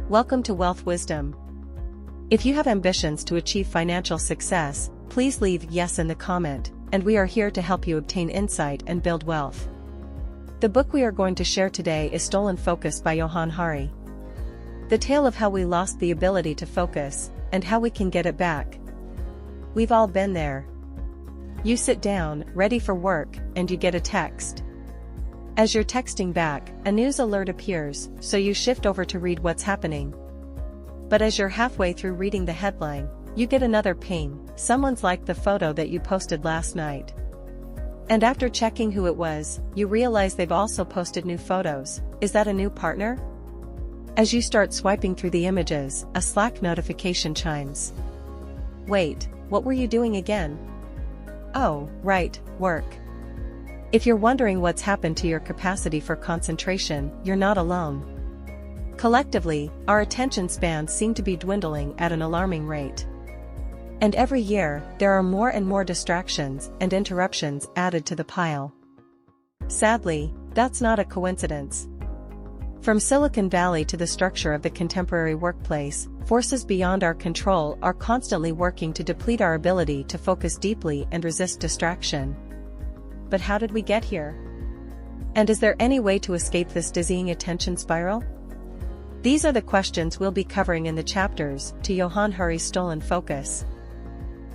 Welcome to Wealth Wisdom. If you have ambitions to achieve financial success, please leave yes in the comment, and we are here to help you obtain insight and build wealth. The book we are going to share today is Stolen Focus by Johann Hari. The tale of how we lost the ability to focus, and how we can get it back. We've all been there. You sit down, ready for work, and you get a text. As you're texting back, a news alert appears, so you shift over to read what's happening. But as you're halfway through reading the headline, you get another ping, someone's liked the photo that you posted last night. And after checking who it was, you realize they've also posted new photos. Is that a new partner? As you start swiping through the images, a Slack notification chimes. Wait, what were you doing again? Oh, right, work. If you're wondering what's happened to your capacity for concentration, you're not alone. Collectively, our attention spans seem to be dwindling at an alarming rate. And every year, there are more and more distractions and interruptions added to the pile. Sadly, that's not a coincidence. From Silicon Valley to the structure of the contemporary workplace, forces beyond our control are constantly working to deplete our ability to focus deeply and resist distraction. But how did we get here? And is there any way to escape this dizzying attention spiral? These are the questions we'll be covering in the chapters to Johann Hari's Stolen Focus.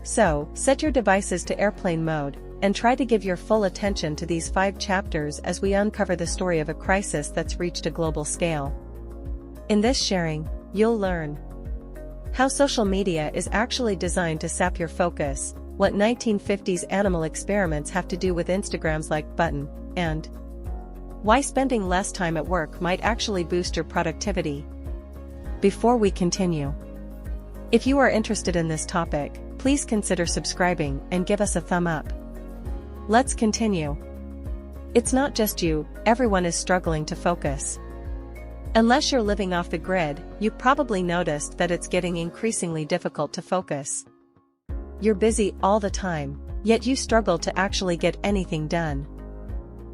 So, set your devices to airplane mode, and try to give your full attention to these 5 chapters as we uncover the story of a crisis that's reached a global scale. In this sharing, you'll learn how social media is actually designed to sap your focus, what 1950s animal experiments have to do with Instagram's like button, and why spending less time at work might actually boost your productivity. Before we continue, if you are interested in this topic, please consider subscribing and give us a thumb up. Let's continue. It's not just you, everyone is struggling to focus. Unless you're living off the grid, you've probably noticed that it's getting increasingly difficult to focus. You're busy all the time, yet you struggle to actually get anything done.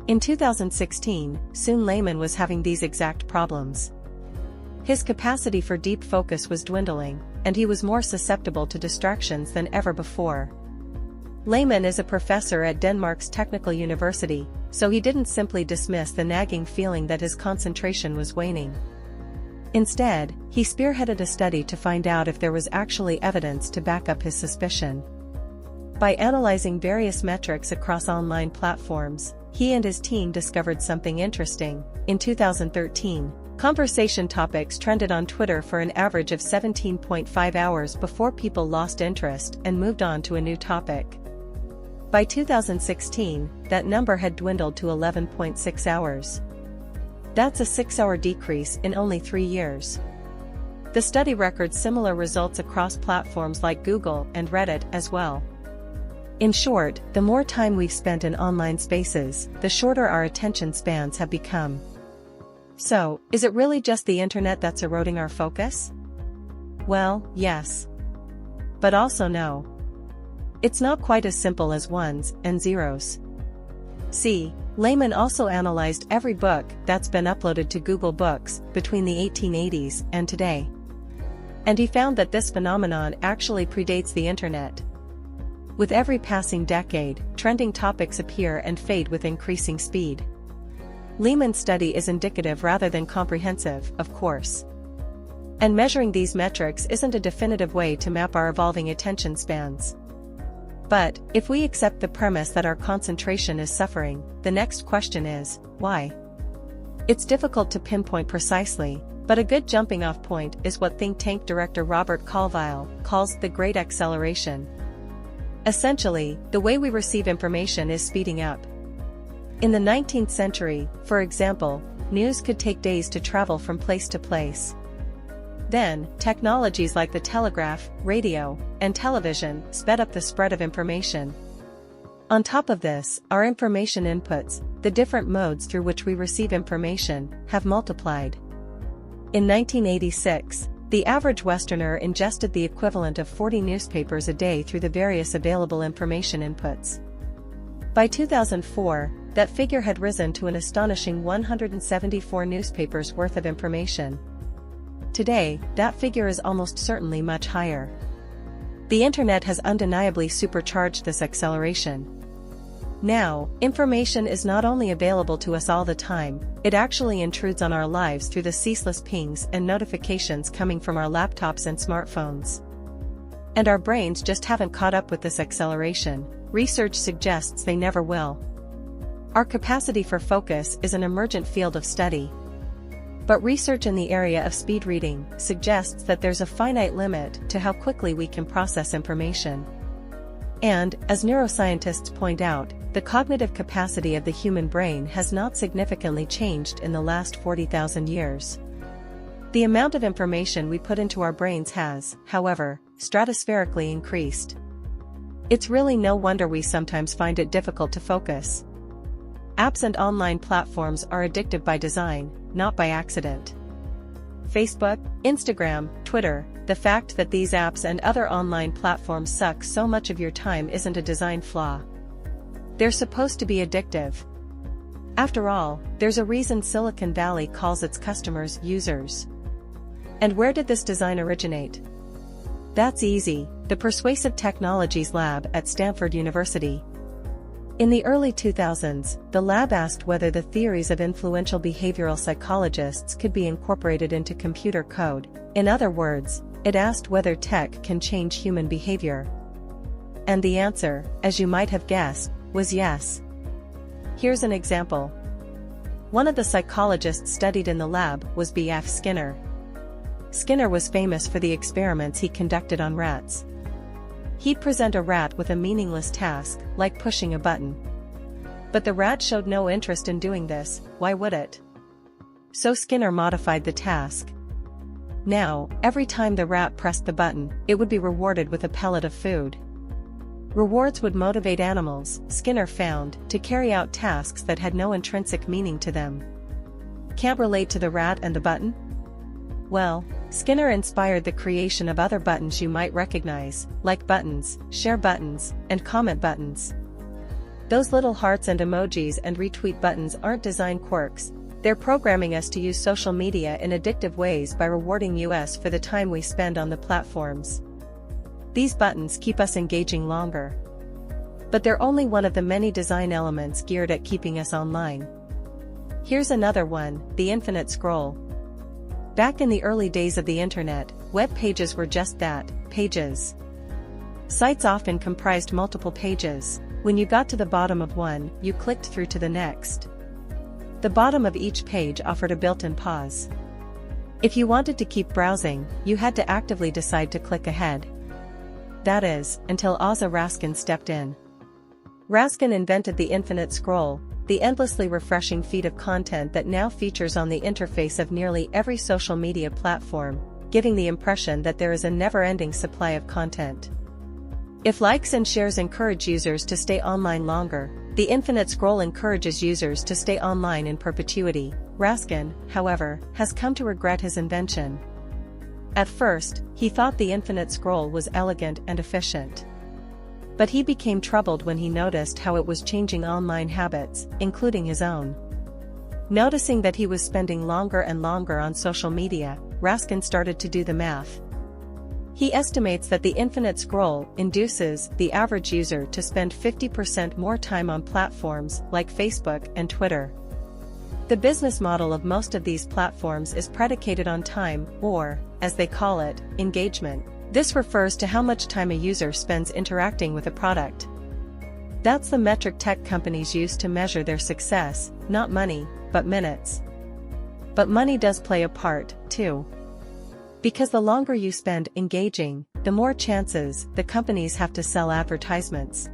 In 2016, Sun Layman was having these exact problems. His capacity for deep focus was dwindling, and he was more susceptible to distractions than ever before. Layman is a professor at Denmark's Technical University, so he didn't simply dismiss the nagging feeling that his concentration was waning. Instead, he spearheaded a study to find out if there was actually evidence to back up his suspicion. By analyzing various metrics across online platforms, he and his team discovered something interesting. In 2013, conversation topics trended on Twitter for an average of 17.5 hours before people lost interest and moved on to a new topic. By 2016, that number had dwindled to 11.6 hours. That's a 6-hour decrease in only 3 years. The study records similar results across platforms like Google and Reddit as well. In short, the more time we've spent in online spaces, the shorter our attention spans have become. So, is it really just the internet that's eroding our focus? Well, yes. But also no. It's not quite as simple as ones and zeros. See, Layman also analyzed every book that's been uploaded to Google Books between the 1880s and today. And he found that this phenomenon actually predates the internet. With every passing decade, trending topics appear and fade with increasing speed. Layman's study is indicative rather than comprehensive, of course. And measuring these metrics isn't a definitive way to map our evolving attention spans. But, if we accept the premise that our concentration is suffering, the next question is, why? It's difficult to pinpoint precisely, but a good jumping-off point is what think tank director Robert Colville calls the Great Acceleration. Essentially, the way we receive information is speeding up. In the 19th century, for example, news could take days to travel from place to place. Then, technologies like the telegraph, radio, and television sped up the spread of information. On top of this, our information inputs, the different modes through which we receive information, have multiplied. In 1986, the average Westerner ingested the equivalent of 40 newspapers a day through the various available information inputs. By 2004, that figure had risen to an astonishing 174 newspapers worth of information. Today, that figure is almost certainly much higher. The internet has undeniably supercharged this acceleration. Now, information is not only available to us all the time, it actually intrudes on our lives through the ceaseless pings and notifications coming from our laptops and smartphones. And our brains just haven't caught up with this acceleration. Research suggests they never will. Our capacity for focus is an emergent field of study. But research in the area of speed reading suggests that there's a finite limit to how quickly we can process information. And, as neuroscientists point out, the cognitive capacity of the human brain has not significantly changed in the last 40,000 years. The amount of information we put into our brains has, however, stratospherically increased. It's really no wonder we sometimes find it difficult to focus. Apps and online platforms are addictive by design, not by accident. Facebook, Instagram, Twitter, the fact that these apps and other online platforms suck so much of your time isn't a design flaw. They're supposed to be addictive. After all, there's a reason Silicon Valley calls its customers users. And where did this design originate? That's easy, the Persuasive Technologies Lab at Stanford University. In the early 2000s, the lab asked whether the theories of influential behavioral psychologists could be incorporated into computer code. In other words, it asked whether tech can change human behavior. And the answer, as you might have guessed, was yes. Here's an example. One of the psychologists studied in the lab was B.F. Skinner. Skinner was famous for the experiments he conducted on rats. He'd present a rat with a meaningless task, like pushing a button. But the rat showed no interest in doing this, why would it? So Skinner modified the task. Now, every time the rat pressed the button, it would be rewarded with a pellet of food. Rewards would motivate animals, Skinner found, to carry out tasks that had no intrinsic meaning to them. Can't relate to the rat and the button? Well, Skinner inspired the creation of other buttons you might recognize, like buttons, share buttons, and comment buttons. Those little hearts and emojis and retweet buttons aren't design quirks, they're programming us to use social media in addictive ways by rewarding us for the time we spend on the platforms. These buttons keep us engaging longer. But they're only one of the many design elements geared at keeping us online. Here's another one, the infinite scroll. Back in the early days of the internet, web pages were just that, pages. Sites often comprised multiple pages. When you got to the bottom of one, you clicked through to the next. The bottom of each page offered a built-in pause. If you wanted to keep browsing, you had to actively decide to click ahead. That is, until Asa Raskin stepped in. Raskin invented the infinite scroll, the endlessly refreshing feed of content that now features on the interface of nearly every social media platform, giving the impression that there is a never-ending supply of content. If likes and shares encourage users to stay online longer, the infinite scroll encourages users to stay online in perpetuity. Raskin, however, has come to regret his invention. At first, he thought the infinite scroll was elegant and efficient. But he became troubled when he noticed how it was changing online habits, including his own. Noticing that he was spending longer and longer on social media, Raskin started to do the math. He estimates that the infinite scroll induces the average user to spend 50% more time on platforms like Facebook and Twitter. The business model of most of these platforms is predicated on time, or, as they call it, engagement. This refers to how much time a user spends interacting with a product. That's the metric tech companies use to measure their success, not money, but minutes. But money does play a part, too. Because the longer you spend engaging, the more chances the companies have to sell advertisements.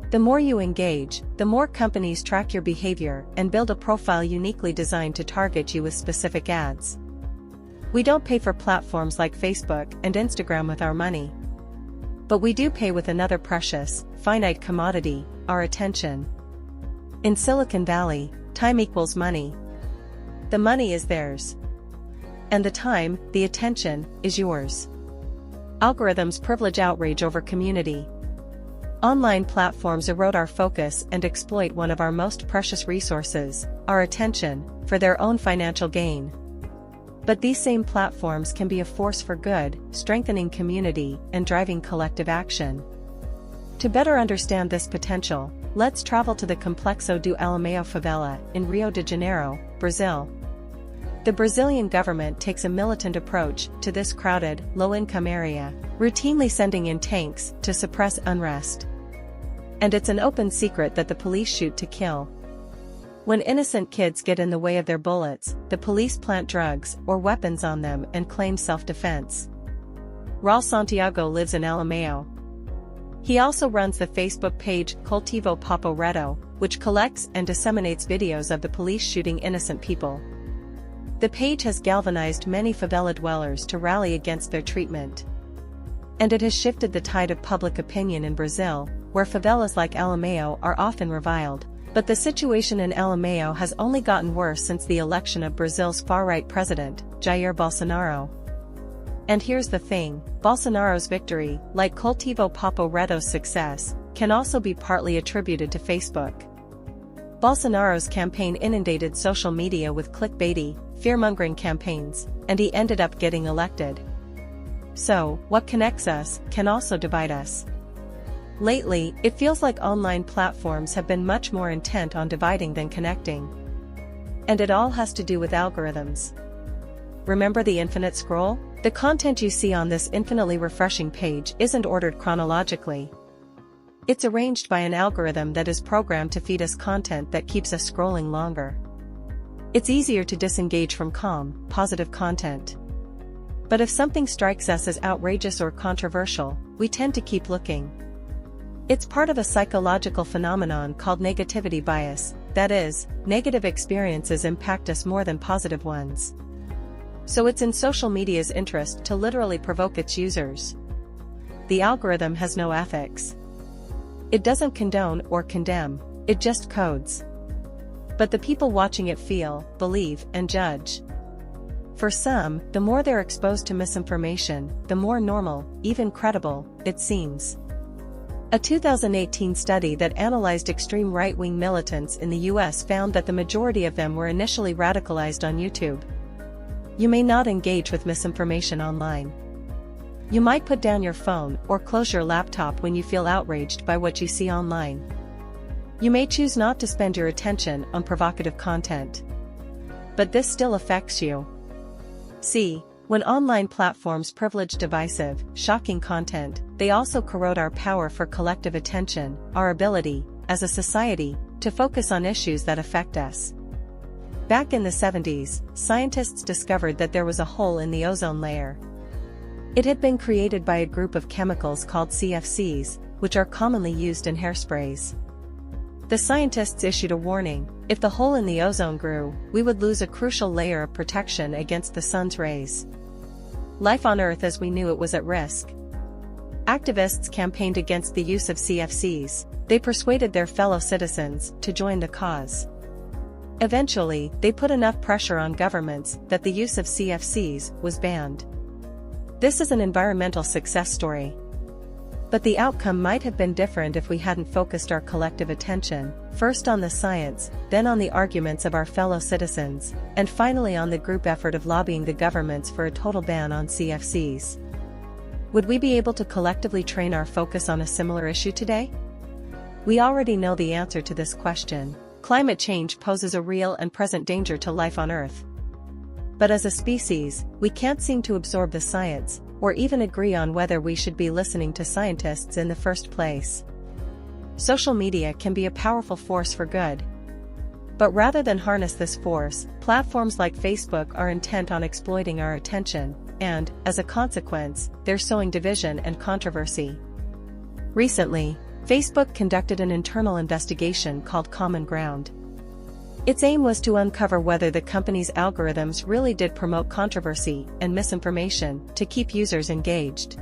The more you engage, the more companies track your behavior and build a profile uniquely designed to target you with specific ads. We don't pay for platforms like Facebook and Instagram with our money. But we do pay with another precious, finite commodity, our attention. In Silicon Valley, time equals money. The money is theirs. And the time, the attention, is yours. Algorithms privilege outrage over community. Online platforms erode our focus and exploit one of our most precious resources, our attention, for their own financial gain. But these same platforms can be a force for good, strengthening community and driving collective action. To better understand this potential, let's travel to the Complexo do Alemão favela in Rio de Janeiro, Brazil. The Brazilian government takes a militant approach to this crowded, low-income area, routinely sending in tanks to suppress unrest. And it's an open secret that the police shoot to kill. When innocent kids get in the way of their bullets, the police plant drugs or weapons on them and claim self-defense. Raul Santiago lives in Alemão. He also runs the Facebook page Cultivo Papo Reto, which collects and disseminates videos of the police shooting innocent people. The page has galvanized many favela dwellers to rally against their treatment. And it has shifted the tide of public opinion in Brazil, where favelas like Alemão are often reviled. But the situation in Alemão has only gotten worse since the election of Brazil's far-right president, Jair Bolsonaro. And here's the thing, Bolsonaro's victory, like Cultivo Papo Reto's success, can also be partly attributed to Facebook. Bolsonaro's campaign inundated social media with clickbaity, fear-mongering campaigns, and he ended up getting elected. So, what connects us can also divide us. Lately, it feels like online platforms have been much more intent on dividing than connecting. And it all has to do with algorithms. Remember the infinite scroll? The content you see on this infinitely refreshing page isn't ordered chronologically. It's arranged by an algorithm that is programmed to feed us content that keeps us scrolling longer. It's easier to disengage from calm, positive content. But if something strikes us as outrageous or controversial, we tend to keep looking. It's part of a psychological phenomenon called negativity bias, that is, negative experiences impact us more than positive ones. So it's in social media's interest to literally provoke its users. The algorithm has no ethics. It doesn't condone or condemn, it just codes. But the people watching it feel, believe, and judge. For some, the more they're exposed to misinformation, the more normal, even credible, it seems. A 2018 study that analyzed extreme right-wing militants in the US found that the majority of them were initially radicalized on YouTube. You may not engage with misinformation online. You might put down your phone or close your laptop when you feel outraged by what you see online. You may choose not to spend your attention on provocative content. But this still affects you. See, when online platforms privilege divisive, shocking content, they also corrode our power for collective attention, our ability, as a society, to focus on issues that affect us. Back in the 70s, scientists discovered that there was a hole in the ozone layer. It had been created by a group of chemicals called CFCs, which are commonly used in hairsprays. The scientists issued a warning: if the hole in the ozone grew, we would lose a crucial layer of protection against the sun's rays. Life on Earth as we knew it was at risk. Activists campaigned against the use of CFCs. They persuaded their fellow citizens to join the cause. Eventually, they put enough pressure on governments that the use of CFCs was banned. This is an environmental success story. But the outcome might have been different if we hadn't focused our collective attention, first on the science, then on the arguments of our fellow citizens, and finally on the group effort of lobbying the governments for a total ban on CFCs. Would we be able to collectively train our focus on a similar issue today? We already know the answer to this question. Climate change poses a real and present danger to life on Earth. But as a species, we can't seem to absorb the science, or even agree on whether we should be listening to scientists in the first place. Social media can be a powerful force for good. But rather than harness this force, platforms like Facebook are intent on exploiting our attention, and, as a consequence, they're sowing division and controversy. Recently, Facebook conducted an internal investigation called Common Ground. Its aim was to uncover whether the company's algorithms really did promote controversy and misinformation to keep users engaged.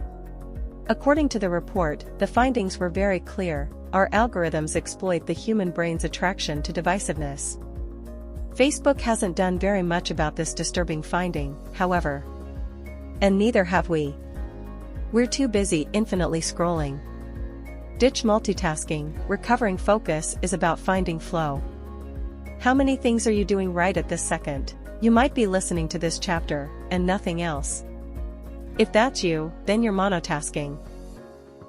According to the report, the findings were very clear: our algorithms exploit the human brain's attraction to divisiveness. Facebook hasn't done very much about this disturbing finding, however. And neither have we. We're too busy infinitely scrolling. Ditch multitasking. Recovering focus is about finding flow. How many things are you doing right at this second? You might be listening to this chapter, and nothing else. If that's you, then you're monotasking.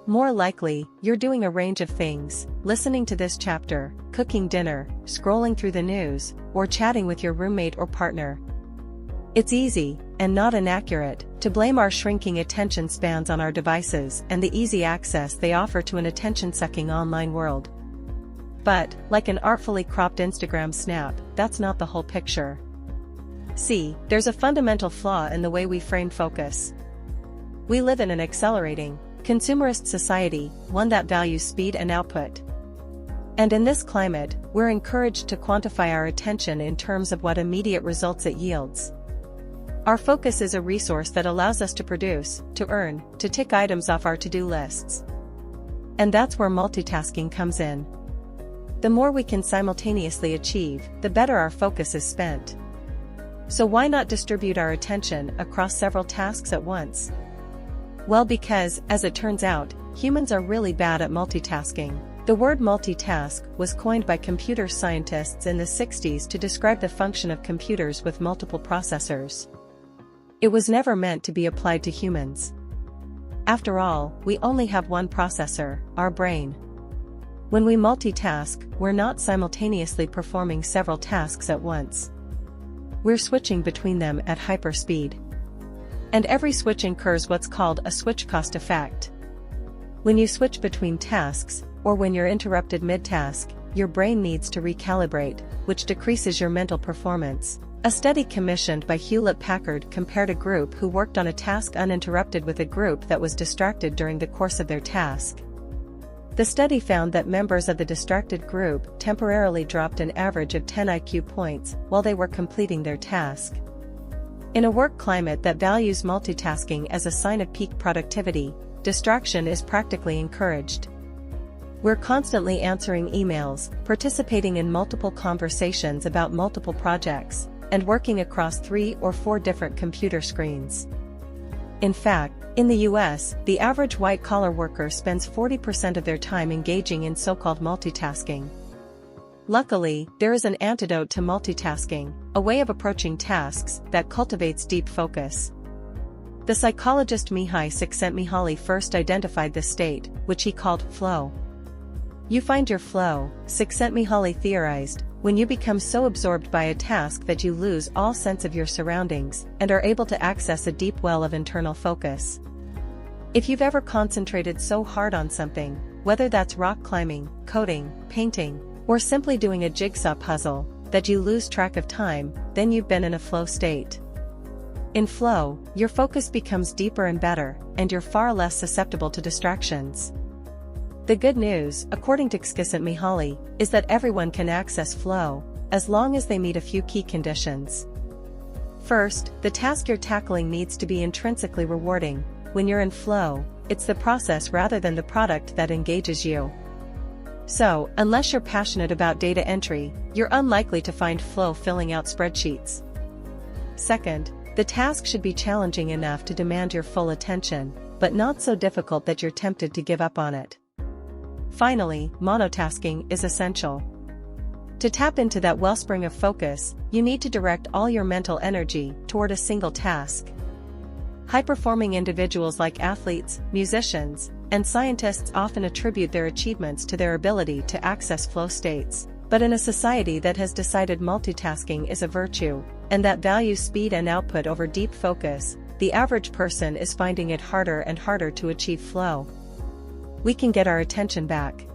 More likely, you're doing a range of things, listening to this chapter, cooking dinner, scrolling through the news, or chatting with your roommate or partner. It's easy, and not inaccurate, to blame our shrinking attention spans on our devices and the easy access they offer to an attention-sucking online world. But, like an artfully cropped Instagram snap, that's not the whole picture. See, there's a fundamental flaw in the way we frame focus. We live in an accelerating, consumerist society, one that values speed and output. And in this climate, we're encouraged to quantify our attention in terms of what immediate results it yields. Our focus is a resource that allows us to produce, to earn, to tick items off our to-do lists. And that's where multitasking comes in. The more we can simultaneously achieve, the better our focus is spent. So why not distribute our attention across several tasks at once? Well, because, as it turns out, humans are really bad at multitasking. The word multitask was coined by computer scientists in the 60s to describe the function of computers with multiple processors. It was never meant to be applied to humans. After all, we only have one processor, our brain. When we multitask, we're not simultaneously performing several tasks at once. We're switching between them at hyperspeed. And every switch incurs what's called a switch cost effect. When you switch between tasks, or when you're interrupted mid-task, your brain needs to recalibrate, which decreases your mental performance. A study commissioned by Hewlett-Packard compared a group who worked on a task uninterrupted with a group that was distracted during the course of their task. The study found that members of the distracted group temporarily dropped an average of 10 IQ points while they were completing their task. In a work climate that values multitasking as a sign of peak productivity, distraction is practically encouraged. We're constantly answering emails, participating in multiple conversations about multiple projects, and working across 3 or 4 different computer screens. In fact, in the US, the average white-collar worker spends 40% of their time engaging in so-called multitasking. Luckily, there is an antidote to multitasking, a way of approaching tasks that cultivates deep focus. The psychologist Mihai Csikszentmihalyi first identified this state, which he called flow. You find your flow, Csikszentmihalyi theorized, when you become so absorbed by a task that you lose all sense of your surroundings and are able to access a deep well of internal focus. If you've ever concentrated so hard on something, whether that's rock climbing, coding, painting, or simply doing a jigsaw puzzle, that you lose track of time, then you've been in a flow state. In flow, your focus becomes deeper and better, and you're far less susceptible to distractions. The good news, according to Csikszentmihalyi, is that everyone can access flow, as long as they meet a few key conditions. First, the task you're tackling needs to be intrinsically rewarding. When you're in flow, it's the process rather than the product that engages you. So, unless you're passionate about data entry, you're unlikely to find flow filling out spreadsheets. Second, the task should be challenging enough to demand your full attention, but not so difficult that you're tempted to give up on it. Finally, monotasking is essential. To tap into that wellspring of focus, you need to direct all your mental energy toward a single task. High-performing individuals like athletes, musicians, and scientists often attribute their achievements to their ability to access flow states. But in a society that has decided multitasking is a virtue, and that values speed and output over deep focus, the average person is finding it harder and harder to achieve flow. We can get our attention back.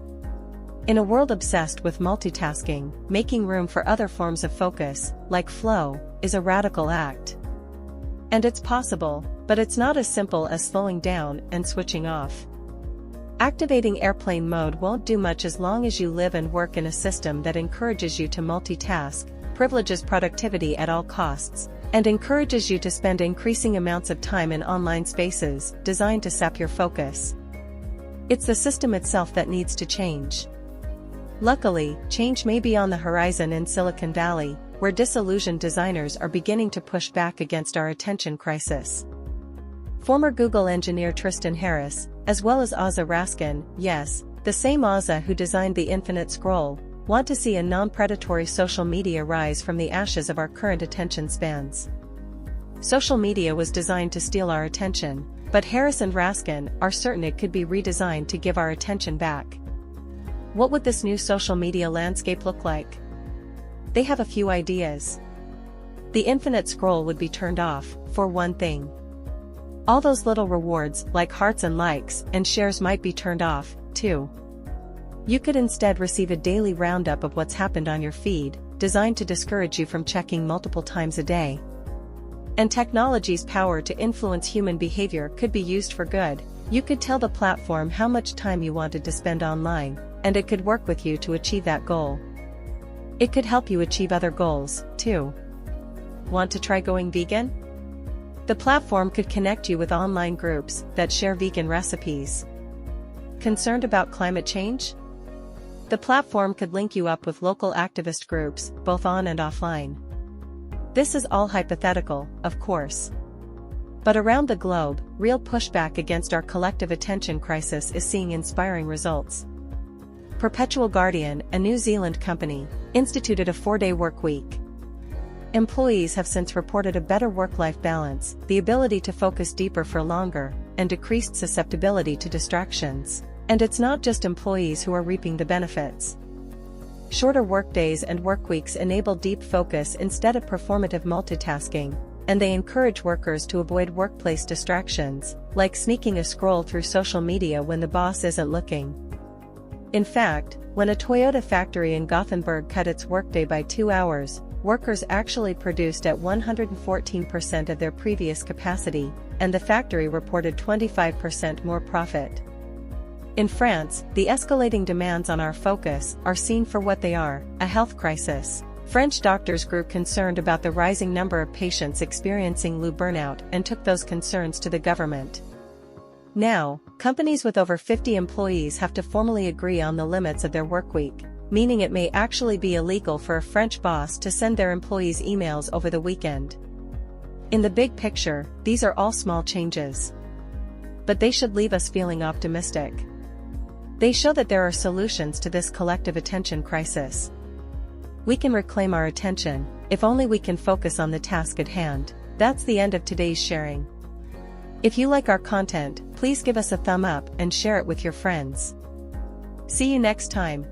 In a world obsessed with multitasking, making room for other forms of focus, like flow, is a radical act. And it's possible, but it's not as simple as slowing down and switching off. Activating airplane mode won't do much as long as you live and work in a system that encourages you to multitask, privileges productivity at all costs, and encourages you to spend increasing amounts of time in online spaces designed to sap your focus. It's the system itself that needs to change. Luckily, change may be on the horizon in Silicon Valley, where disillusioned designers are beginning to push back against our attention crisis. Former Google engineer Tristan Harris, as well as Ozza Raskin, yes, the same Ozza who designed the infinite scroll, want to see a non-predatory social media rise from the ashes of our current attention spans. Social media was designed to steal our attention, but Harris and Raskin are certain it could be redesigned to give our attention back. What would this new social media landscape look like? They have a few ideas. The infinite scroll would be turned off, for one thing. All those little rewards like hearts and likes and shares might be turned off, too. You could instead receive a daily roundup of what's happened on your feed, designed to discourage you from checking multiple times a day. And technology's power to influence human behavior could be used for good. You could tell the platform how much time you wanted to spend online, and it could work with you to achieve that goal. It could help you achieve other goals, too. Want to try going vegan? The platform could connect you with online groups that share vegan recipes. Concerned about climate change? The platform could link you up with local activist groups, both on and offline. This is all hypothetical, of course. But around the globe, real pushback against our collective attention crisis is seeing inspiring results. Perpetual Guardian, a New Zealand company, instituted a 4-day work week. Employees have since reported a better work-life balance, the ability to focus deeper for longer, and decreased susceptibility to distractions. And it's not just employees who are reaping the benefits. Shorter workdays and workweeks enable deep focus instead of performative multitasking, and they encourage workers to avoid workplace distractions, like sneaking a scroll through social media when the boss isn't looking. In fact, when a Toyota factory in Gothenburg cut its workday by 2 hours, workers actually produced at 114% of their previous capacity, and the factory reported 25% more profit. In France, the escalating demands on our focus are seen for what they are, a health crisis. French doctors grew concerned about the rising number of patients experiencing low burnout and took those concerns to the government. Now, companies with over 50 employees have to formally agree on the limits of their workweek, meaning it may actually be illegal for a French boss to send their employees emails over the weekend. In the big picture, these are all small changes. But they should leave us feeling optimistic. They show that there are solutions to this collective attention crisis. We can reclaim our attention, if only we can focus on the task at hand. That's the end of today's sharing. If you like our content, please give us a thumb up and share it with your friends. See you next time.